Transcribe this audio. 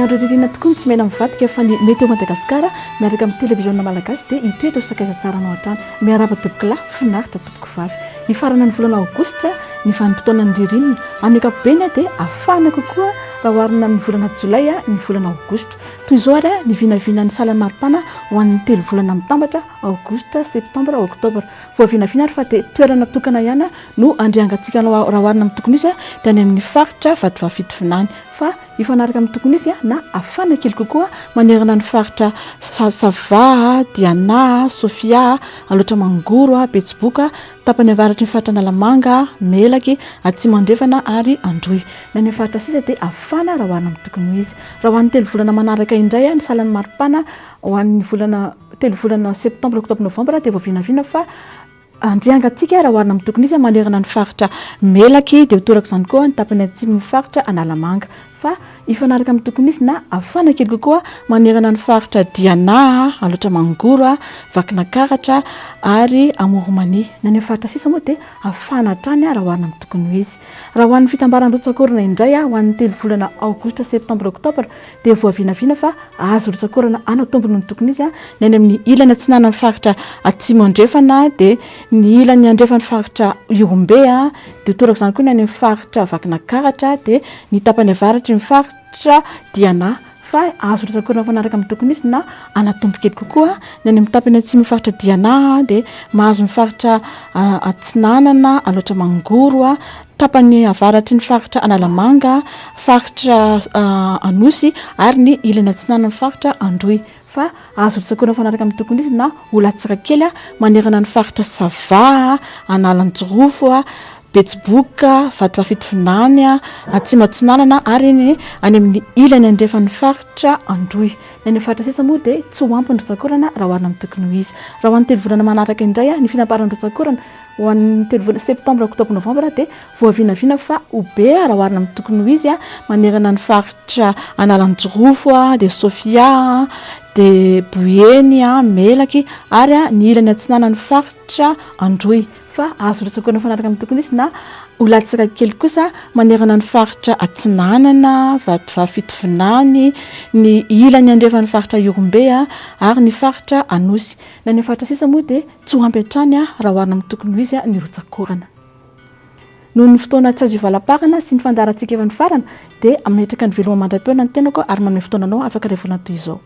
andro ririna tokoa ny tsy mena mivadika fa ny météo Madagasikara miaraka amin'ny télévision malagasy dia itoeto sakaiza tsara anao an-trano miaraba tobokalahy finaritra toboko vavy ny farana ny volana aogositra ny vanim-potoana ny ririnina amin'ny ankapobeny dia afana kokoa raha oharina amin'ny volana jolay ny volana aogositra toy izao ary ny vinavina ny salan'ny maripana ho an'ny telo volana mitambatra aogositra septambra oktobra vao vinavina ary fa dia toerana tokana ihany no andriangantsika raha oharina amin'ny tokony izy dia any amin'ny faritra vadivavy fa ifanaraka amin'ny tokony izy na afana kely kokoa manerana ny faritra Sava, Diana, Sofia, Alotra Mangoro, Betsiboka, tapany avaratry ny faritra Analamanga, Melaky, Atsimo andrefana ary Androy. Na ny faritra sisa dia afana raha oharina amin'ny tokony izy. Raha ho an'ny telo volana manaraka indray ny salan'ny maripana ho an'ny telo volana septambra, oktobra, novambra dia vao vinavina fa andriangantsika raha oharina amin'ny tokony izy manerana ny faritra Melaky dia hotoraka izany koa ny tapany atsimo ny faritra Analamanga fa ifanaraka amin'ny tokony izy na afana kely kokoa manerana ny faritra Diana, Alotra Mangoro, Vakinakaratra ary Amoromani. Na ny faritra sisa moa dia afana hatrany raha oharina amin'ny tokony izy. Raha ho an'ny fitambaran-drotsakorana indray ho an'ny telo volana aogositra, septambra, oktobra dia vao vinavina fa azo rotsakorana ana tompony ny tokony izy ny any amin'ny ilany atsinana ny faritra Atsimo andrefana dia ny ilany andrefana ny faritra Iombe dia hotoraka izany koa ny any amin'ny faritra Vakinakaratra dia ny tapany avaratry ny faritra Diana fa azo rotsakorana fanaraka amin'ny tokony izy na anatombo kely kokoa ny any amin'ny tapany atsimo ny faritra Diana dia mahazo ny faritra Atsinanana, Alotra Mangoro, tapany avaratry ny faritra Analamanga, faritra Anosy ary ny ilany atsinana ny faritra Androy fa azo rotsakorana fanaraka amin'ny tokony izy na olatsaka kely manerana ny faritra Sava, Analanjirofo, Betsiboka, Vadivavy, Atsimo atsinanana ary any amin'ny ilany andrefan'ny faritra Androy. Ny faritra sisa moa dia tsy ho ampy ny rotsakorana raha oharina amin'ny tokony izy. Raha ho an'ny telo volana manaraka indray ny finaparan'ny rotsakorana ho an'ny telo volana septambra, oktobra, novambra dia vao vinavina fa ho be raha oharina amin'ny tokony izy manerana ny faritra Analanjirofo, dia Sofia, dia Boeny, Melaky ary ny ilany atsinana ny faritra Androy fa azo rotsakorana fanaraka amin'ny tokony izy na olatsaka kely kosa manerana ny faritra Atsinanana, Vadivavy, ny ilany andrefan'ny faritra Iombe ary ny faritra Anosy. Na ny faritra sisa moa dia tsy ho ampy hatrany raha oharina amin'ny tokony izy ny rotsakorana. Noho ny fotoana tsy azo ivalaparana sy ny fandarantsika efa ny farana dia ametraka ny veloma mandram-peona ny tenako ary manome fotoananao afaka revolana toy izao.